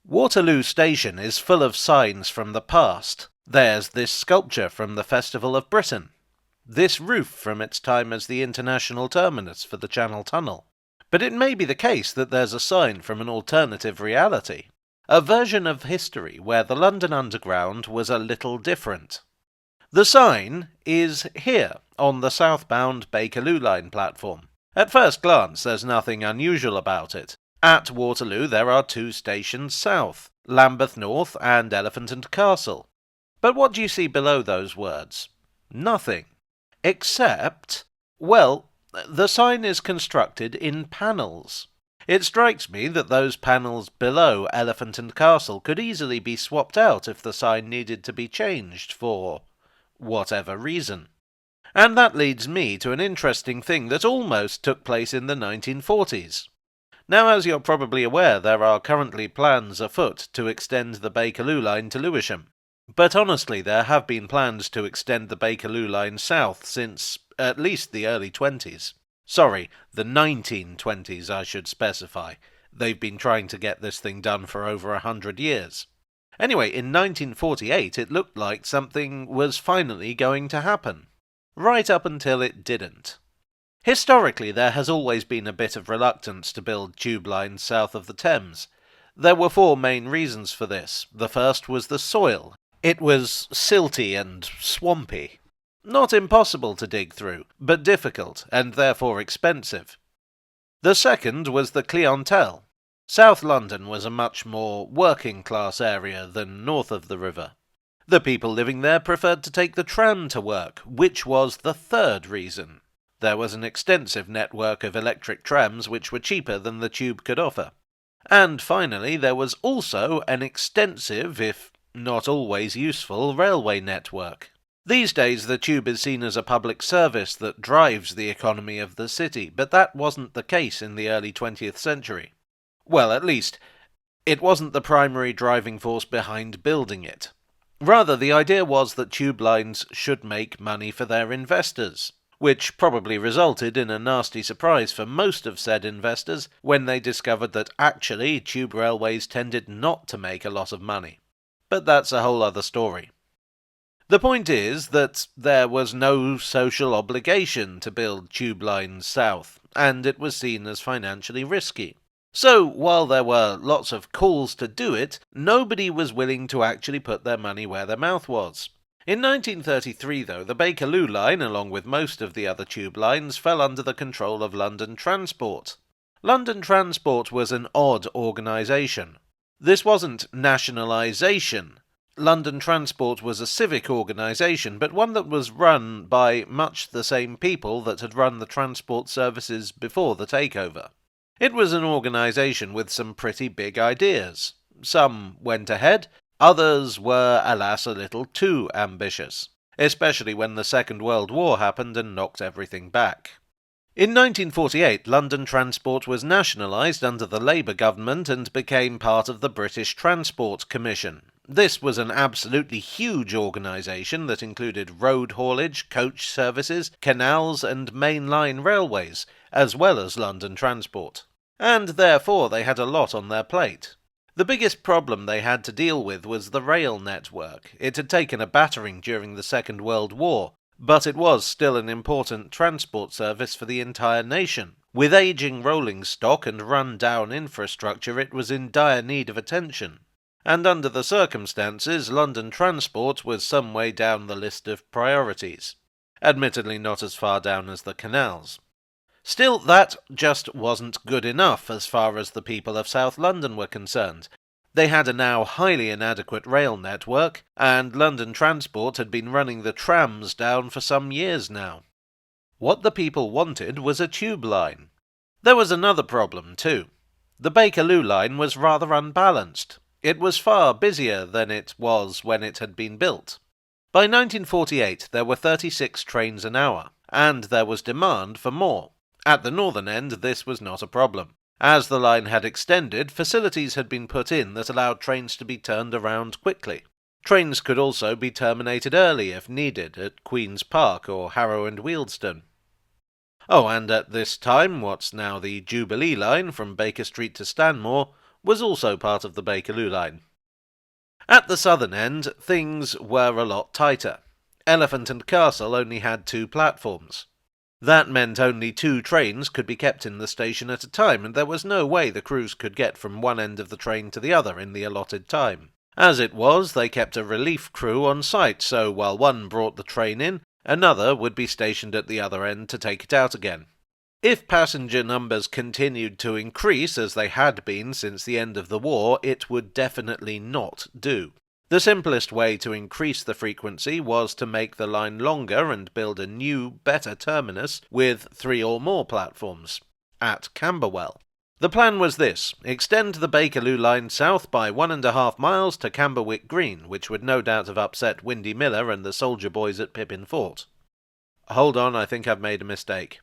Waterloo Station is full of signs from the past. There's this sculpture from the Festival of Britain. This roof from its time as the international terminus for the Channel Tunnel. But it may be the case that there's a sign from an alternative reality. A version of history where the London Underground was a little different. The sign is here, on the southbound Bakerloo Line platform. At first glance, there's nothing unusual about it. At Waterloo there are two stations south, Lambeth North and Elephant and Castle. But what do you see below those words? Nothing. Except, well, the sign is constructed in panels. It strikes me that those panels below Elephant and Castle could easily be swapped out if the sign needed to be changed for whatever reason. And that leads me to an interesting thing that almost took place in the 1940s. Now, as you're probably aware, there are currently plans afoot to extend the Bakerloo line to Lewisham. But honestly, there have been plans to extend the Bakerloo line south since at least the early 20s. Sorry, the 1920s, I should specify. They've been trying to get this thing done for over 100 years. Anyway, in 1948 it looked like something was finally going to happen. Right up until it didn't. Historically, there has always been a bit of reluctance to build tube lines south of the Thames. There were four main reasons for this. The first was the soil. It was silty and swampy. Not impossible to dig through, but difficult, and therefore expensive. The second was the clientele. South London was a much more working-class area than north of the river. The people living there preferred to take the tram to work, which was the third reason. There was an extensive network of electric trams which were cheaper than the tube could offer. And finally, there was also an extensive, if not always useful, railway network. These days the tube is seen as a public service that drives the economy of the city, but that wasn't the case in the early 20th century. Well, at least, it wasn't the primary driving force behind building it. Rather, the idea was that tube lines should make money for their investors, which probably resulted in a nasty surprise for most of said investors when they discovered that actually tube railways tended not to make a lot of money. But that's a whole other story. The point is that there was no social obligation to build tube lines south, and it was seen as financially risky. So, while there were lots of calls to do it, nobody was willing to actually put their money where their mouth was. In 1933, though, the Bakerloo line, along with most of the other tube lines, fell under the control of London Transport. London Transport was an odd organisation. This wasn't nationalisation. London Transport was a civic organisation, but one that was run by much the same people that had run the transport services before the takeover. It was an organisation with some pretty big ideas. Some went ahead, others were, alas, a little too ambitious, especially when the Second World War happened and knocked everything back. In 1948, London Transport was nationalised under the Labour government and became part of the British Transport Commission. This was an absolutely huge organisation that included road haulage, coach services, canals and mainline railways, as well as London Transport. And therefore they had a lot on their plate. The biggest problem they had to deal with was the rail network. It had taken a battering during the Second World War, but it was still an important transport service for the entire nation. With ageing rolling stock and run-down infrastructure, it was in dire need of attention. And under the circumstances, London Transport was some way down the list of priorities. Admittedly not as far down as the canals. Still, that just wasn't good enough as far as the people of South London were concerned. They had a now highly inadequate rail network, and London Transport had been running the trams down for some years now. What the people wanted was a tube line. There was another problem too. The Bakerloo line was rather unbalanced. It was far busier than it was when it had been built. By 1948 there were 36 trains an hour, and there was demand for more. At the northern end this was not a problem. As the line had extended, facilities had been put in that allowed trains to be turned around quickly. Trains could also be terminated early if needed at Queen's Park or Harrow and Wealdstone. Oh, and at this time, what's now the Jubilee line from Baker Street to Stanmore was also part of the Bakerloo line. At the southern end, things were a lot tighter. Elephant and Castle only had 2 platforms. That meant only 2 trains could be kept in the station at a time, and there was no way the crews could get from one end of the train to the other in the allotted time. As it was, they kept a relief crew on site, so while one brought the train in, another would be stationed at the other end to take it out again. If passenger numbers continued to increase as they had been since the end of the war, it would definitely not do. The simplest way to increase the frequency was to make the line longer and build a new, better terminus with 3 or more platforms, at Camberwell. The plan was this: extend the Bakerloo line south by 1.5 miles to Camberwick Green, which would no doubt have upset Windy Miller and the soldier boys at Pippin Fort. Hold on, I think I've made a mistake.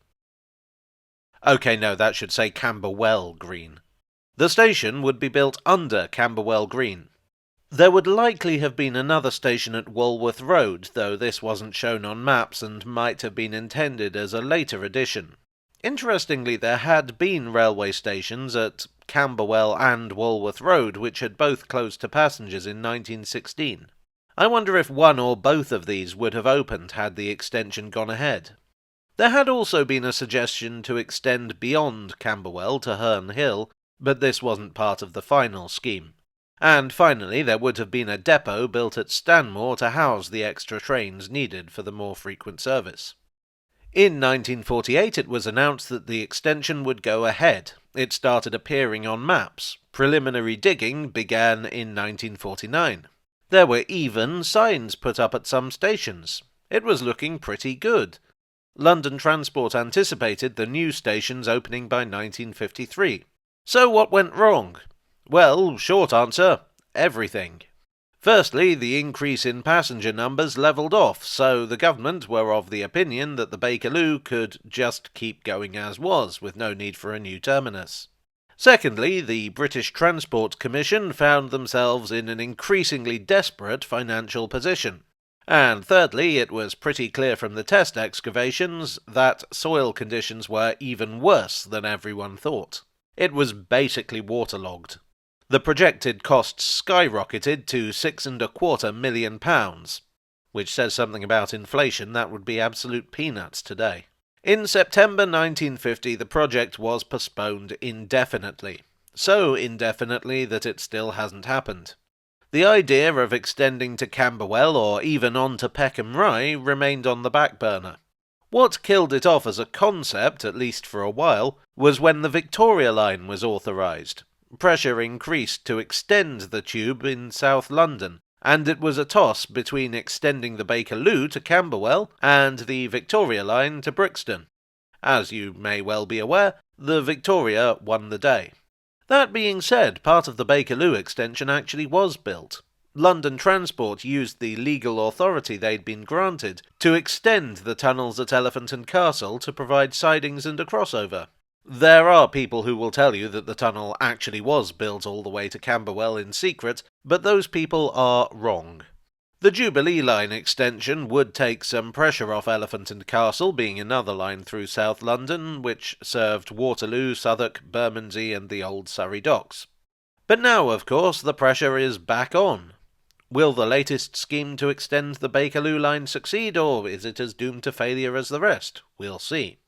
Okay, no, that should say Camberwell Green. The station would be built under Camberwell Green. There would likely have been another station at Walworth Road, though this wasn't shown on maps and might have been intended as a later addition. Interestingly, there had been railway stations at Camberwell and Walworth Road, which had both closed to passengers in 1916. I wonder if one or both of these would have opened had the extension gone ahead. There had also been a suggestion to extend beyond Camberwell to Herne Hill, but this wasn't part of the final scheme. And finally, there would have been a depot built at Stanmore to house the extra trains needed for the more frequent service. In 1948 it was announced that the extension would go ahead. It started appearing on maps. Preliminary digging began in 1949. There were even signs put up at some stations. It was looking pretty good. London Transport anticipated the new stations opening by 1953. So what went wrong? Well, short answer, everything. Firstly, the increase in passenger numbers levelled off, so the government were of the opinion that the Bakerloo could just keep going as was, with no need for a new terminus. Secondly, the British Transport Commission found themselves in an increasingly desperate financial position. And thirdly, it was pretty clear from the test excavations that soil conditions were even worse than everyone thought. It was basically waterlogged. The projected costs skyrocketed to £6.25 million, which says something about inflation. That would be absolute peanuts today. In September 1950, the project was postponed indefinitely. So indefinitely that it still hasn't happened. The idea of extending to Camberwell or even on to Peckham Rye remained on the back burner. What killed it off as a concept, at least for a while, was when the Victoria Line was authorised. Pressure increased to extend the tube in South London, and it was a toss between extending the Bakerloo to Camberwell and the Victoria Line to Brixton. As you may well be aware, the Victoria won the day. That being said, part of the Bakerloo extension actually was built. London Transport used the legal authority they'd been granted to extend the tunnels at Elephant and Castle to provide sidings and a crossover. There are people who will tell you that the tunnel actually was built all the way to Camberwell in secret, but those people are wrong. The Jubilee Line extension would take some pressure off Elephant and Castle, being another line through South London, which served Waterloo, Southwark, Bermondsey and the old Surrey docks. But now, of course, the pressure is back on. Will the latest scheme to extend the Bakerloo line succeed, or is it as doomed to failure as the rest? We'll see.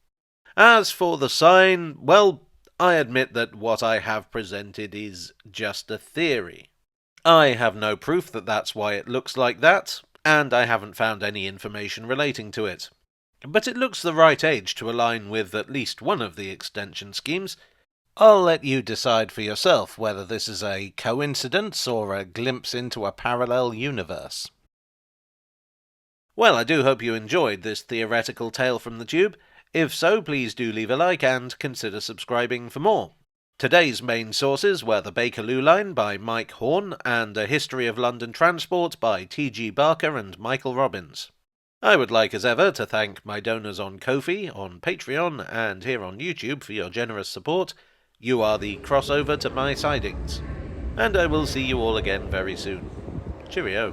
As for the sign, well, I admit that what I have presented is just a theory. I have no proof that that's why it looks like that, and I haven't found any information relating to it. But it looks the right age to align with at least one of the extension schemes. I'll let you decide for yourself whether this is a coincidence or a glimpse into a parallel universe. Well, I do hope you enjoyed this theoretical tale from the tube. If so, please do leave a like and consider subscribing for more. Today's main sources were the Bakerloo Line by Mike Horn and A History of London Transport by T.G. Barker and Michael Robbins. I would like as ever to thank my donors on Ko-fi, on Patreon and here on YouTube for your generous support. You are the crossover to my sidings. And I will see you all again very soon. Cheerio.